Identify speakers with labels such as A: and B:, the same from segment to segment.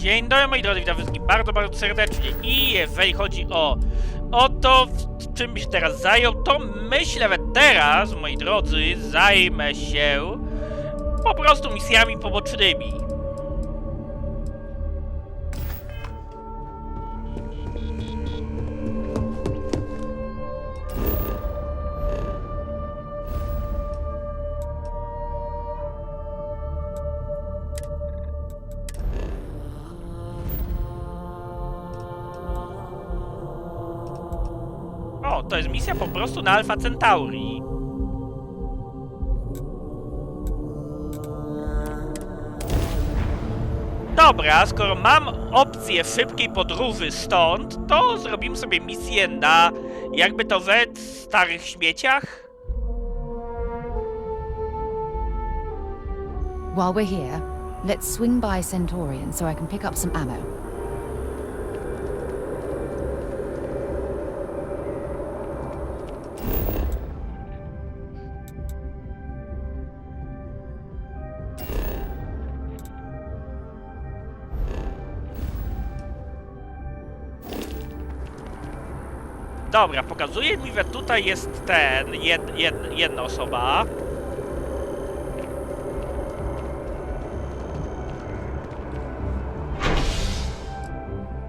A: Dzień dobry moi drodzy, witam wszystkich bardzo, bardzo serdecznie i jeżeli chodzi o to, czym byś teraz zajął, to myślę, że teraz, moi drodzy, zajmę się po prostu misjami pobocznymi. O, to jest misja po prostu na Alpha Centauri. Dobra, skoro mam opcję szybkiej podróży stąd, to zrobimy sobie misję na, jakby to rzec, starych śmieciach.
B: While we're here, let's swing by Centaurian so I can pick up some ammo.
A: Dobra, pokazuje mi, że tutaj jest jedna osoba.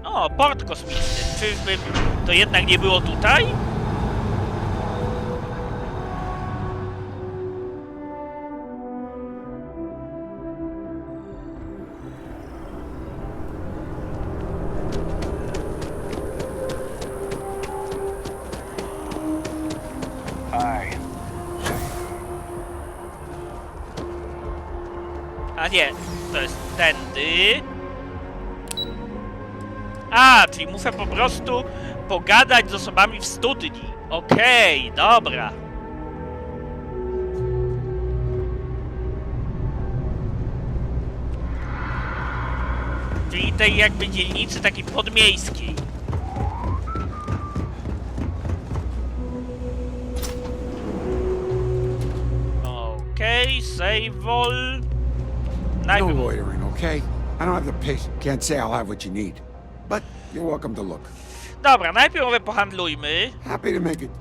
A: O, port kosmiczny. Czyżby to jednak nie było tutaj? A nie, to jest tędy. A, czyli muszę po prostu pogadać z osobami w studni. Okej, dobra. Czyli tej jakby dzielnicy takiej podmiejskiej. Okej, save all.
C: No loitering, okay? I don't have the patience. Can't say I'll have what you need. But you're welcome to look.
A: Dobra, najpierw może pohandlujmy.
C: Happy to make it.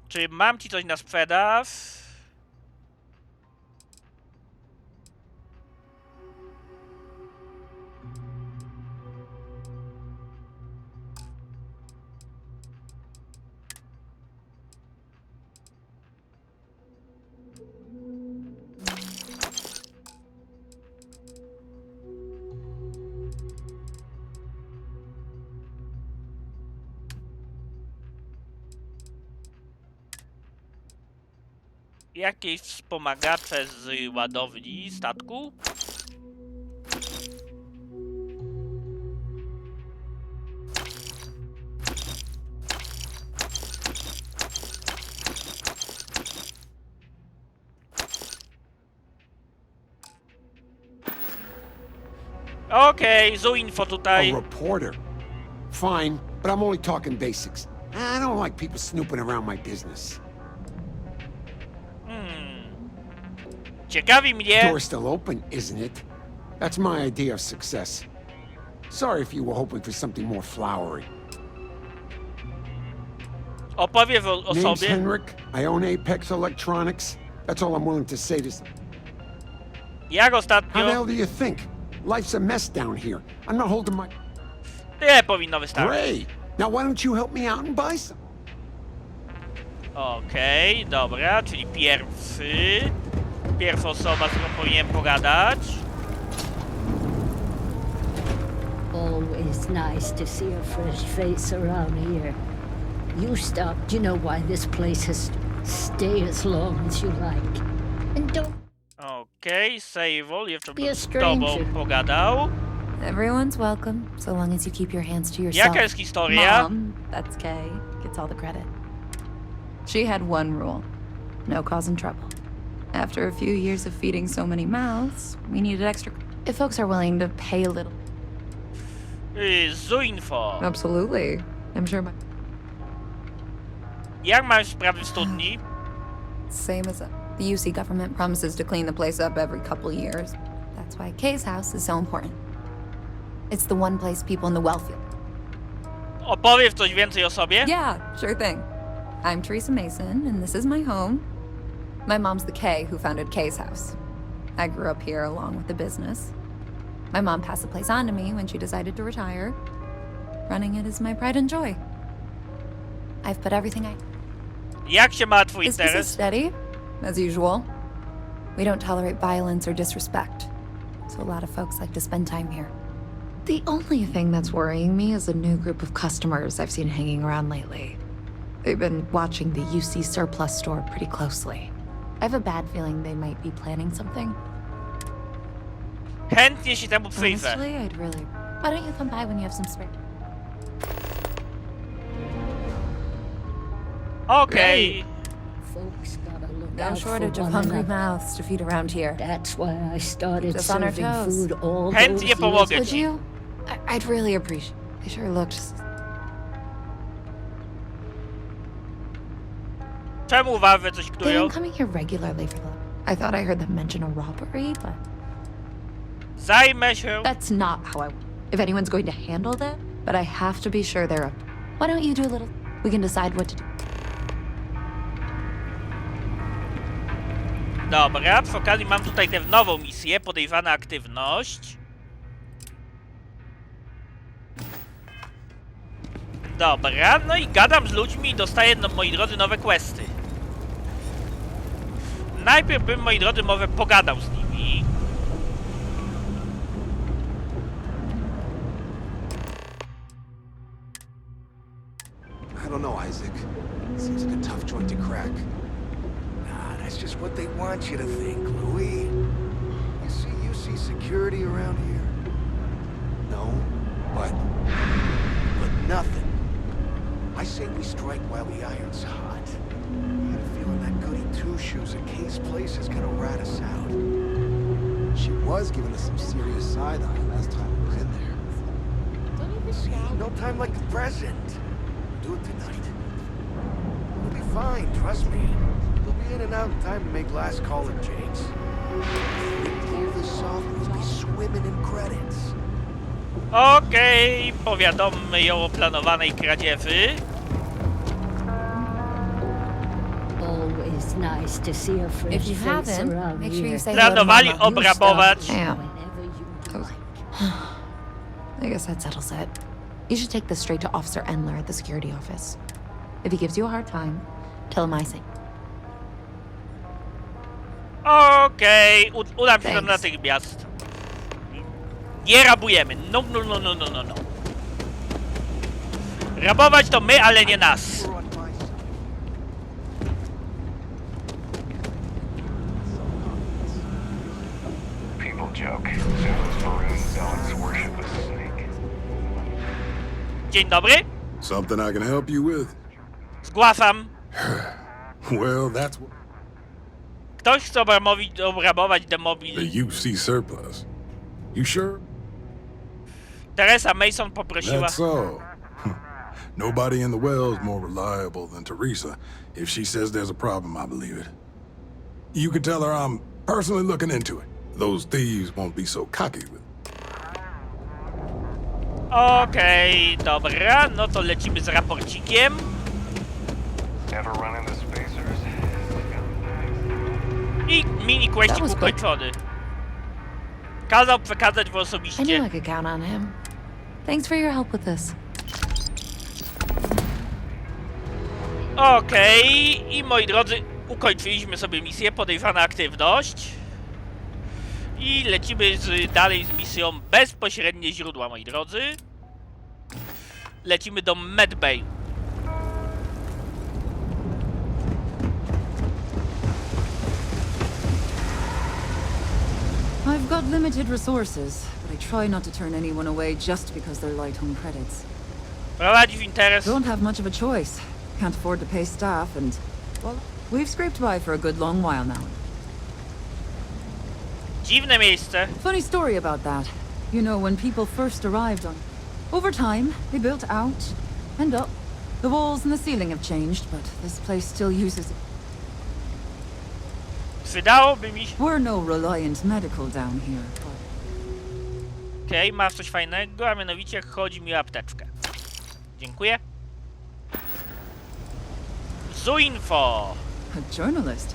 A: Czy mam ci coś na sprzedaż? Jakieś wspomagacze z ładowni statku? Okej, info tutaj.
C: A reporter. Fine, but I'm only talking basics. I don't like people snooping around my business.
A: Ciekawi mnie.
C: Door's still open, isn't it? That's my idea of success. Sorry if you were hoping for something more flowery.
A: Opowie o
C: Name's
A: sobie.
C: Henrik. I own Apex Electronics. That's all I'm willing to say to.
A: Jak
C: How the
A: ostatnio.
C: hell do you think? Life's a mess down here. I'm not holding my.
A: Nie powinno wystarczyć.
C: Great. Now why don't you help me out and buy some?
A: Okej, dobra, czyli pierwsza osoba, z którą powinienem pogadać.
D: Always nice to see a fresh face around here. You stopped, you know why this place has stay as long as you like. And don't
A: Okej, save all, jeszcze
D: Be a
A: bym z tobą
D: stranger.
A: pogadał.
B: Everyone's welcome, so long as you keep your hands to yourself.
A: Jaka jest historia?
E: Mom, that's Kay, gets all the credit. She had one rule: no causing trouble. After a few years of feeding so many mouths, we needed extra.
B: If folks are willing to pay a little.
A: Info.
E: Absolutely. I'm sure my...
A: Jak masz sprawy w studni?
E: Same as the UC government promises to clean the place up every couple years. That's why Kay's house is so important. It's the one place people in the well feel.
A: Opowiedz coś więcej o sobie?
E: Yeah, sure thing. I'm Teresa Mason, and this is my home. My mom's the Kay who founded Kay's house. I grew up here along with the business. My mom passed the place on to me when she decided to retire. Running it is my pride and joy. I've put everything I...
A: Jak się ma twój
E: Business is
A: interes?
E: steady, as usual. We don't tolerate violence or disrespect, so a lot of folks like to spend time here. The only thing that's worrying me is a new group of customers I've seen hanging around lately. They've been watching the UC surplus store pretty closely. I have a bad feeling they might be planning something.
A: Chętnie się temu przyjrzę.
E: Honestly, I'd really... Why don't you come by when you have some spare...
A: Okej.
D: Folks gotta look
E: No
D: out
E: shortage
D: for
E: of
D: one
E: hungry
D: another.
E: mouths to feed around here.
D: That's why I started
E: Keeps us on our
D: serving
E: toes.
D: food all
A: Chętnie
D: those years
A: pomogę
E: Would
A: ci.
E: you? I'd really appreciate... They sure looked...
A: Czemu warwy coś
E: They've
A: knują?
E: been coming here regularly for the... I thought I heard them mention a robbery, but...
A: Zajmę się.
E: That's not how I... If anyone's going to handle that, but I have to be sure they're up. Why don't you do a little... We can decide what to do.
A: Dobra, przy okazji mam tutaj tę nową misję, podejrzana aktywność. Dobra, no i gadam z ludźmi i dostaję, no, moi drodzy, nowe questy. Najpierw bym, moi drodzy, może pogadał z nimi.
F: I don't know, Isaac. Seems like a tough joint to crack.
G: Nah, that's just what they want you to think, Louis. You see security around here?
F: No, but
G: Nothing. I say we strike while the iron's hot. I had a feeling that goody two-shoes at Kay's place is gonna rat us out.
F: she was giving us some serious side-eye last time we were in there.
G: See, no time like the present. Do it tonight. We'll be fine, trust me. We'll be in and out in time to make last call at Jake's. If we pull this off, we'll be swimming in credits.
A: Okej, powiadommy ją o planowanej kradzieży.
D: Always nice to see a fresh
E: If you
D: face
E: haven't,
D: around
E: make sure you
D: here.
E: say hello to
A: Planowali
E: Mama.
A: obrabować.
E: Damn.
D: Whenever you like.
E: I guess that settles it. You should take this straight to Officer Endler at the security office. If he gives you a hard time, tell him I say.
A: Okej, udam się tam
E: Thanks.
A: natychmiast. Nie rabujemy. No, no, no, no, no, no, no. Rabować to my, ale nie nas.
G: We're on my side.
H: People joke. Zeus Maroon zealots worship a snake.
A: Dzień dobry.
I: Something I can help you with?
A: Zgłaszam.
I: Well, that's what
A: Ktoś chce obrabować
I: the
A: demobil.
I: UC surplus. You sure?
A: Teresa Mason poprosiła.
I: That's all. Nobody in the well's more reliable than Teresa. If she says there's a problem, I believe it. You can tell her I'm personally looking into it. Those thieves won't be so cocky with it.
A: Okej, dobra, no to lecimy z raporcikiem.
H: Ever run into spacers?
A: I mini
E: That
A: questik
E: was quick.
A: ukończony. Kazał przekazać w
E: I knew
A: osobiście.
E: I could count on him. Thanks for your help with this.
A: Okej, i moi drodzy, ukończyliśmy sobie misję, podejrzana aktywność. I lecimy dalej z misją bezpośrednie źródła, moi drodzy. Lecimy do Medbay.
J: I've got limited resources, but I try not to turn anyone away just because they're light on credits.
A: Prowadzi w interes.
J: Don't have much of a choice. Can't afford to pay staff and, well, we've scraped by for a good long while now.
A: Dziwne miejsce.
J: Funny story about that. You know, when people first arrived on... Over time, they built out and up. The walls and the ceiling have changed, but this place still uses it.
A: Przydałoby mi się...
J: We're no reliant medical down here, but
A: Okej, masz coś fajnego, a mianowicie chodzi mi o apteczkę. Dziękuję. Zuinfo!
J: A journalist?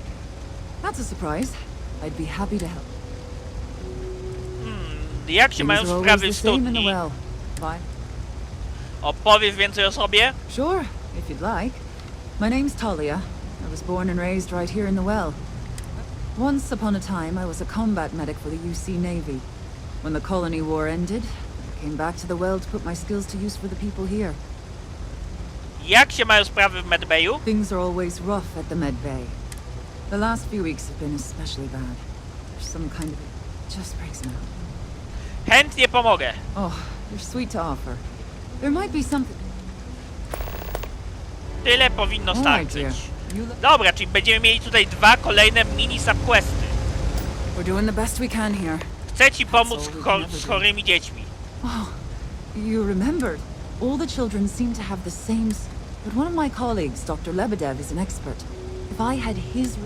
J: That's a surprise. I'd be happy to help.
A: Jak się mają
J: Things are
A: sprawy w
J: always the same in the
A: studni?
J: well. Bye.
A: Opowiesz więcej o sobie?
J: Sure, if you'd like. My name's Talia. I was born and raised right here in the well. Once upon a time, I was a combat medic for the UC Navy. When the colony war ended, I came back to the well to put my skills to use for the people here.
A: Jak się mają sprawy w medbayu?
J: Things are always rough at the med bay. The last few weeks have been especially bad. There's some kind of... It just breaks me out.
A: Chętnie pomogę.
J: Oh, you're sweet to offer. There might be something...
A: Tyle powinno
J: All right, dear.
A: starczyć.
J: You
A: Dobra, czyli będziemy mieli tutaj 2 kolejne mini subquesty.
J: We're doing the best we can here.
A: Chcę ci pomóc z chorymi dziećmi.
J: Oh, you remembered. All the children seem to have the same... But one of my colleagues, Dr. Lebedev, is an expert. If I had his...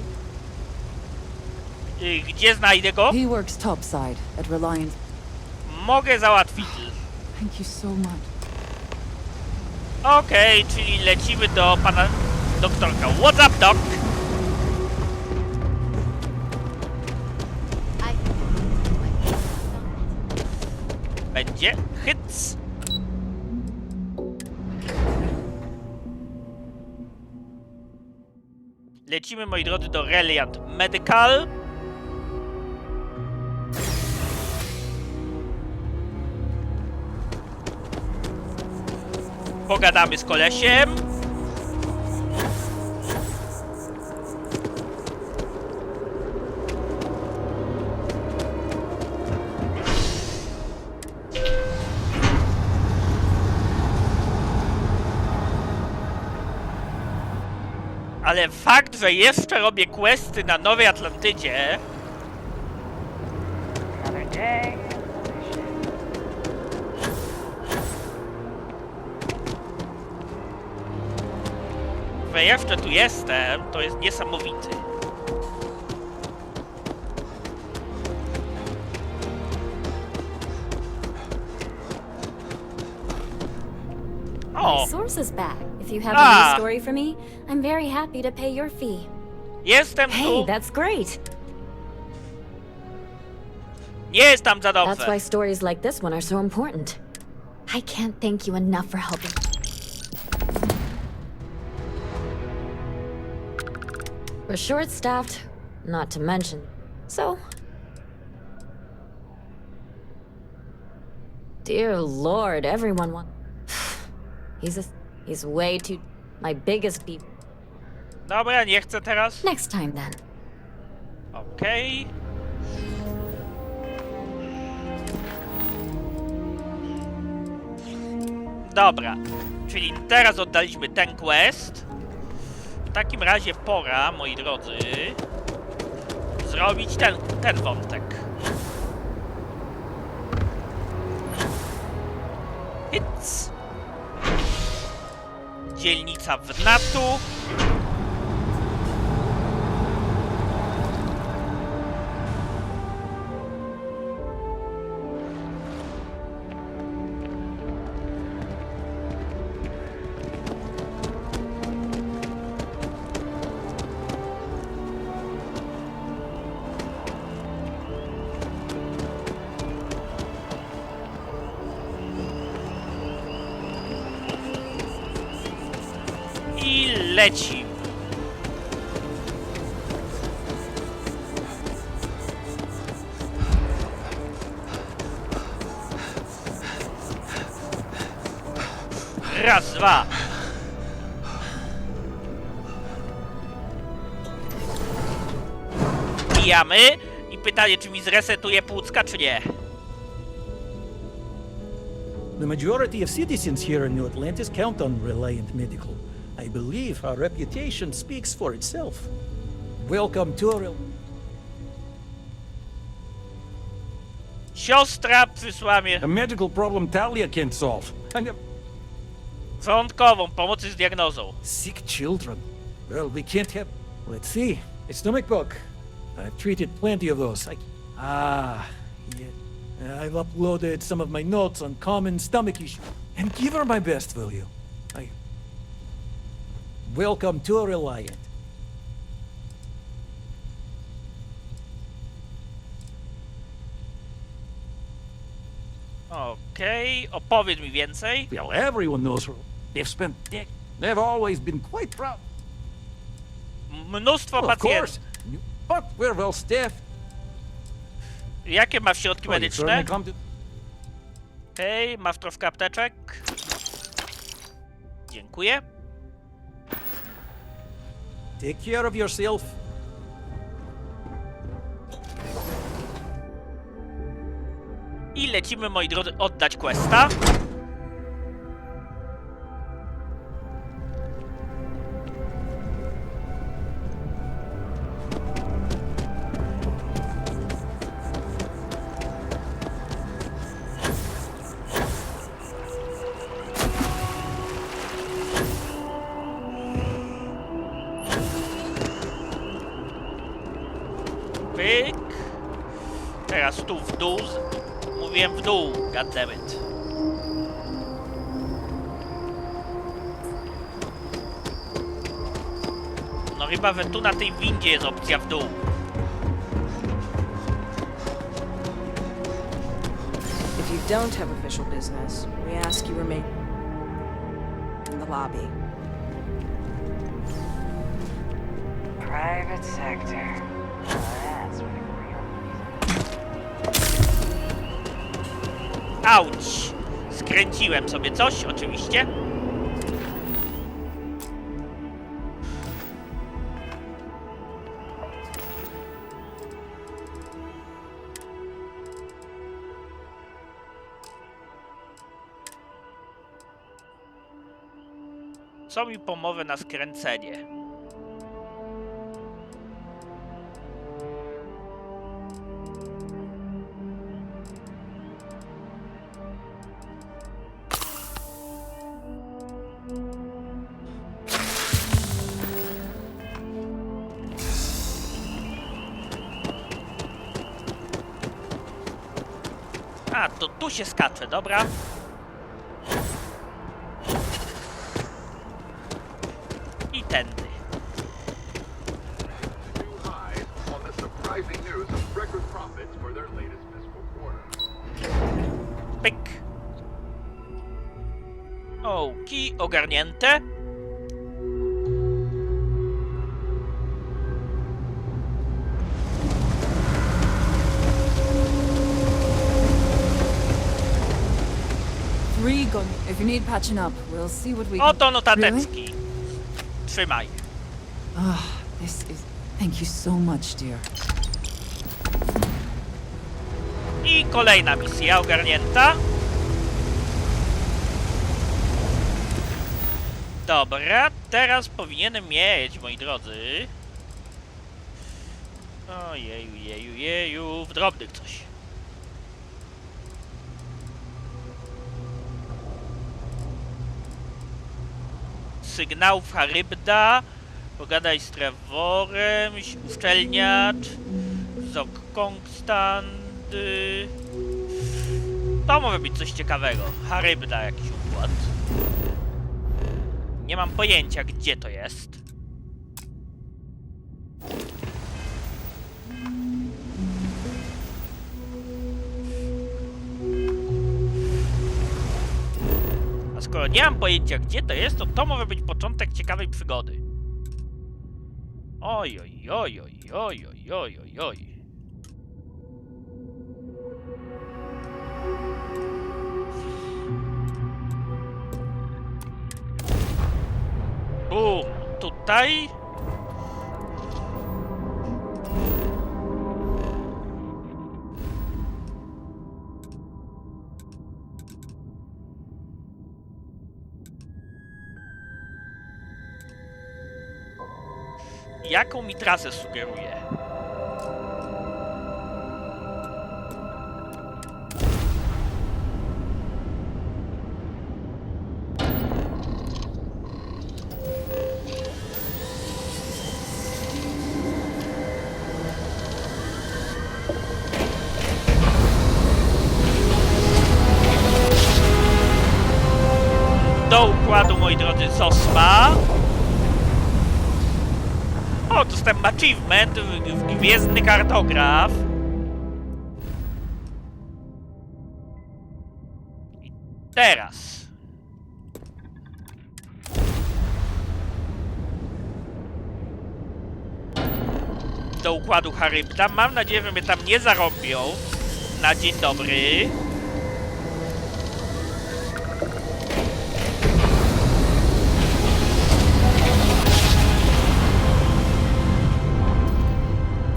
A: Gdzie znajdę go?
J: He works topside at Reliance.
A: Mogę załatwić.
J: Thank you so much.
A: Okej, czyli lecimy do pana doktorka. What's up, doc? Będzie hyc. Lecimy, moi drodzy, do Reliant Medical. Pogadamy z kolesiem. Ale fakt, że jeszcze robię questy na Nowej Atlantydzie... Że jeszcze tu jestem, to jest niesamowity. O!
K: My source is back. If you have a
A: Ah.
K: new story for me, I'm very happy to pay your fee.
A: Jestem
K: Hey,
A: tu!
K: that's great.
A: Nie jest tam za
K: That's
A: dobrze.
K: why stories like this one are so important. I can't thank you enough for helping. We're short-staffed, not to mention. So... Dear Lord, everyone wants... He's way too... My biggest beef.
A: Dobra, nie chcę teraz.
K: Next time, then.
A: Okej. Dobra, czyli teraz oddaliśmy ten quest. W takim razie pora, moi drodzy, zrobić ten wątek. Hits. Dzielnica Wnatu. I leci. Raz, dwa. Wbijamy i pytanie, czy mi zresetuje płucka, czy nie.
L: The majority of citizens here in New Atlantis count on Reliant Medical. I believe our reputation speaks for itself. Welcome to our...
A: Siostra przysła mnie
L: A medical problem Talia can't solve.
A: wątkową pomocy z diagnozą.
L: Sick children. Well, we can't have... Let's see. A stomach bug. I've treated plenty of those. Yeah. I've uploaded some of my notes on common stomach issues. And give her my best, will you? Welcome to Reliant.
A: Okej, opowiedz mi więcej.
L: Well, everyone knows her. They've always been quite proud.
A: Mnóstwo
L: Well, of
A: pacjentów.
L: course. But we're well staffed.
A: Jakie masz środki
L: Well, you
A: medyczne?
L: certainly come to...
A: Okej, masz troszkę apteczek. Dziękuję.
L: Take care of yourself.
A: I lecimy, moi drodzy, oddać questa. Pyk. Teraz tu w dół. Mówiłem w dół, goddammit. No chyba, że tu na tej windzie jest opcja w dół.
M: If you don't have official business, we ask you remain in the lobby.
H: Private sector. That's what it
A: Auć! Skręciłem sobie coś, oczywiście. Co mi pomoże na skręcenie? A, to tu się skacze, dobra. I tędy. Pyk. Oki, ogarnięte.
J: If you need patching up, we'll see what we can...
A: Oto notateczki. Trzymaj.
J: Ah, this is... Thank you so much, dear.
A: I kolejna misja ogarnięta. Dobra, teraz powinienem mieć, moi drodzy. Ojeju, jeju, jeju, w drobnych coś. Sygnałów Charybda, pogadaj z Trevorem, uszczelniacz, Zok Kongstand. To może być coś ciekawego. Charybda, jakiś układ. Nie mam pojęcia, gdzie to jest. A skoro nie mam pojęcia, gdzie to jest, to to może być początek ciekawej przygody. Oj, oj, oj, oj, oj, oj, oj, oj, oj. Bum, tutaj. Jaką mi trasę sugeruje? układu, moi drodzy, został. O, dostałem achievement w Gwiezdny Kartograf. I teraz do układu Charybda. Mam nadzieję, że mnie tam nie zarobią. Na dzień dobry.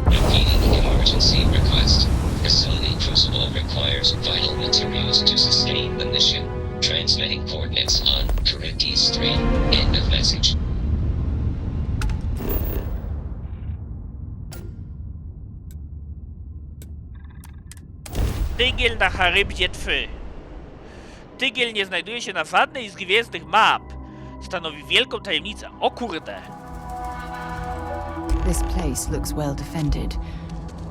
N: Emergency request. Facility Crucible requires vital materials to sustain the mission. Transmitting coordinates on Charybdis 3. End of message.
A: Tygiel na Charybdzie 3. Tygiel nie znajduje się na żadnej z gwiezdnych map. Stanowi wielką tajemnicę. O kurde.
B: This place looks well defended.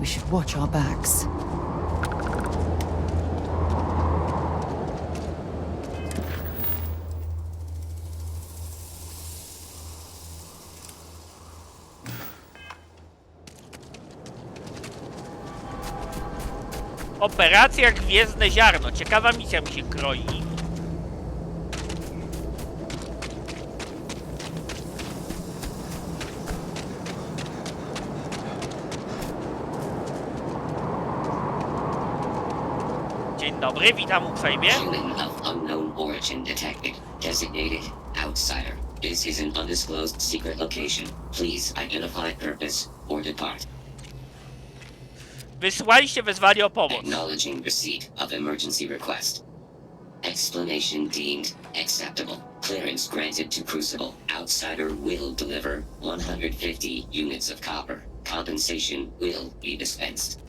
B: We should watch our backs.
A: Operacja Gwiezdne Ziarno. Ciekawa misja mi się kroi. Dzień dobry, witam uprzejmie.
N: Human of unknown origin detected. Designated outsider. This is an undisclosed secret location. Please identify purpose or depart.
A: Wysłaliście wezwanie o pomoc.
N: Acknowledging receipt of emergency request. Explanation deemed acceptable. Clearance granted to Crucible. Outsider will deliver 150 units of copper. Compensation will be dispensed.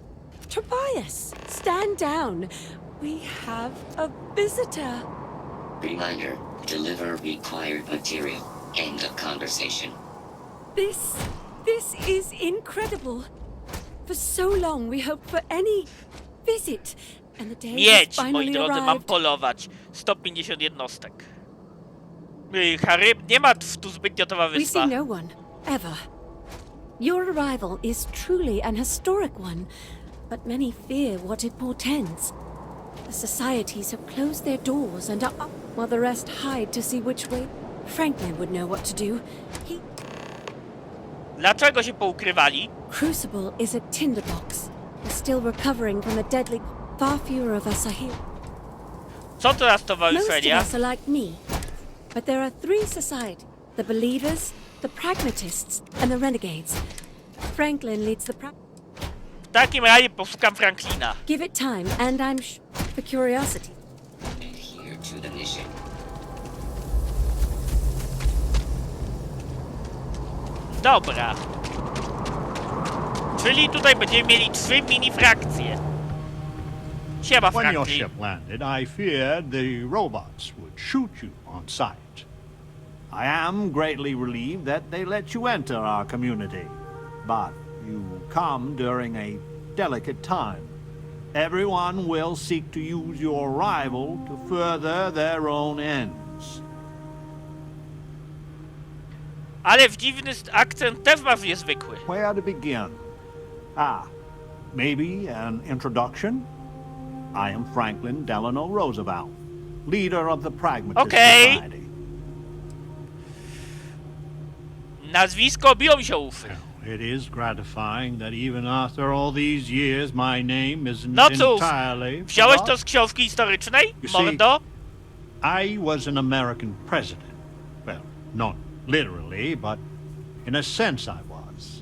O: Tobias, stand down. We have a visitor.
N: Reminder, deliver required material. End of conversation.
O: This is incredible. For so long we hoped for any visit, and the day has
A: Miedź, moi
O: finally
A: drodzy, mam
O: arrived.
A: polować. 150 jednostek. Nie ma tu zbytnio
O: We
A: towarzystwa.
O: see no one, ever. Your arrival is truly an historic one, but many fear what it portends. The societies have closed their doors and are up, while the rest hide to see which way. Franklin would know what to do.
A: Dlaczego się poukrywali?
O: Crucible is a tinderbox. We're still recovering from a deadly. Far fewer of us are here.
A: Co to za
O: Most of
A: stowarzyszenia?
O: us are like me, but there are three societies: the believers, the pragmatists, and the renegades. Franklin leads the
A: W takim razie poszukam Franklina.
O: Give it time, and I'm for curiosity.
N: Adhere to the mission.
A: Dobra. Czyli tutaj będziemy mieli 3 mini frakcje. Siema,
P: When your
A: Franklin.
P: ship landed, I feared the robots would shoot you on sight. I am greatly relieved that they let you enter our community. But you come during a delicate time. Everyone will seek to use your arrival to further their own ends.
A: Ale w dziwny akcent też masz niezwykły.
P: Where to begin? Maybe an introduction? I am Franklin Delano Roosevelt, leader of the Pragmatist Society.
A: Nazwisko biło mi się uszy.
P: It is gratifying that even after all these years my name isn't
A: No cóż,
P: entirely
A: wziąłeś
P: forgotten.
A: to z książki historycznej,
P: You see,
A: mordo?
P: I was an American president. Well, not literally, but in a sense I was.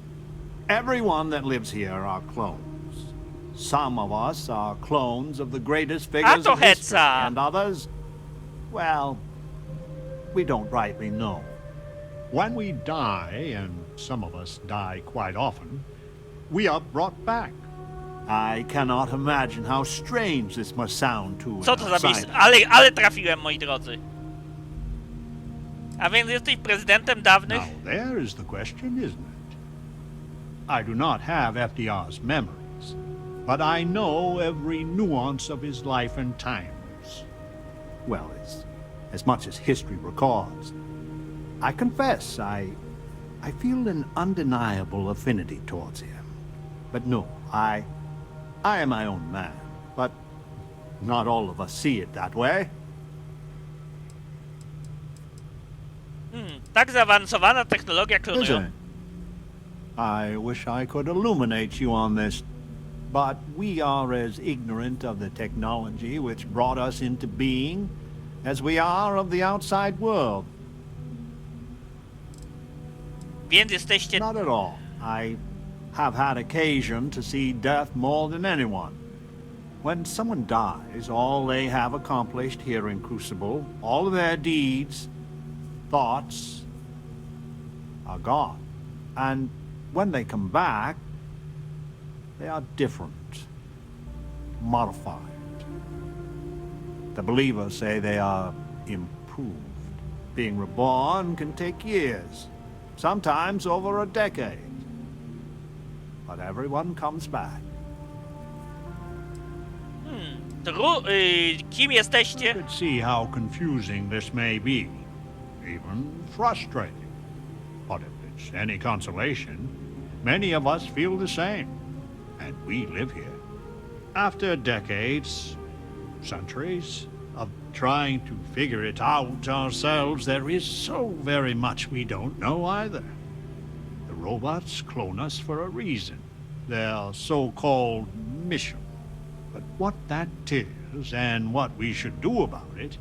P: Everyone that lives here are clones. Some of us are clones of the greatest figures
A: to
P: of history,
A: heca.
P: and others, well, we don't rightly know. When we die, and some of us die quite often, we are brought back. I cannot imagine how strange this must sound to
A: Co
P: an
A: to za miejsce?
P: outsider.
A: Ale trafiłem, moi drodzy. A więc jesteś prezydentem dawnych?
P: Now, there is the question, isn't it? I do not have FDR's memories, but I know every nuance of his life and times. Well, his as much as history records. I confess, I feel an undeniable affinity towards him. But no, I am my own man. But not all of us see it that way.
A: Tak zaawansowana technologia klonująca.
P: I wish I could illuminate you on this, but we are as ignorant of the technology which brought us into being as we are of the outside world.
A: Więc jesteście...
P: Not at all. I have had occasion to see death more than anyone. When someone dies, all they have accomplished here in Crucible, all of their deeds, thoughts, are gone. And when they come back, they are different, modified. The believers say they are improved. Being reborn can take years, sometimes over a decade. But everyone comes back.
A: Kim jesteście?
P: You could see how confusing this may be, even frustrating. But if it's any consolation, many of us feel the same, and we live here. After decades, centuries, of trying to figure it out ourselves, there is so very much we don't know either. The robots clone us for a reason, their so-called mission. But what that is, and what we should do about it,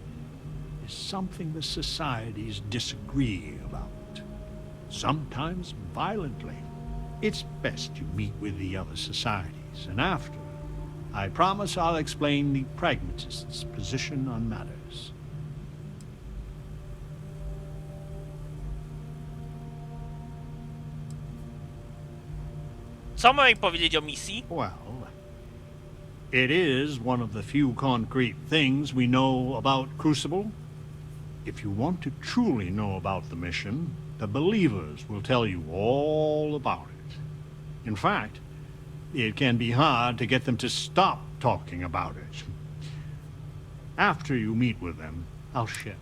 P: is something the societies disagree about. Sometimes violently. It's best you meet with the other societies, and after, I promise I'll explain the pragmatists' position on matters.
A: Co mam powiedzieć o misji?
P: Well, it is one of the few concrete things we know about Crucible. If you want to truly know about the mission, the believers will tell you all about it. In fact, it can be hard to get them to stop talking about it. After you meet with them, I'll share.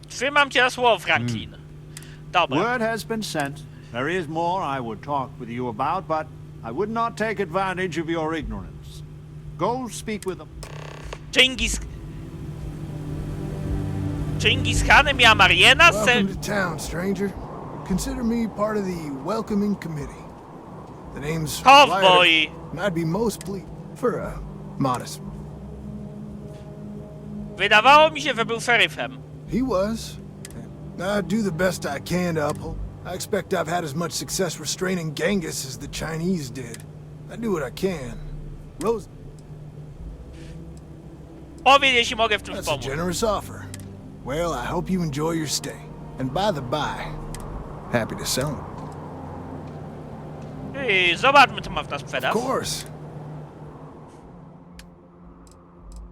A: Trzymam cię na słowo, Franklin. Dobra.
P: Word has been sent. There is more I would talk with you about, but I would not take advantage of your ignorance. Go speak with them.
A: Genghis Khan miała Mariena?
F: Welcome to town, stranger. Consider me part of the welcoming committee. The name's
A: Cowboy.
F: and I'd be most pleased for a modest.
A: Wydawało mi się, że był szeryfem.
F: He was. I do the best I can to uphold. I expect I've had as much success restraining Genghis as the Chinese did. I do what I can. Rose.
A: Powiedz, jeśli mogę w czymś
F: That's a
A: pomóc.
F: generous offer. Well, I hope you enjoy your stay. And by the by, happy to sell them.
A: Zobaczmy, co ma w nas sprzedaż.
F: Of course.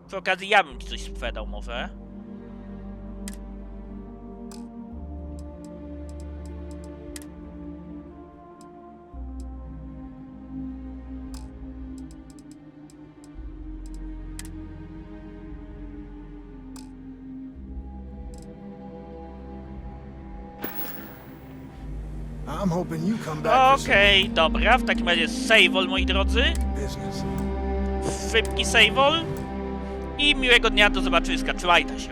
A: Przy okazji ja bym ci coś sprzedał może.
F: I'm hoping you come back.
A: Okej, dobra, w takim razie save all, moi drodzy. Szybki save all. I miłego dnia, do zobaczyska, trzymajcie się.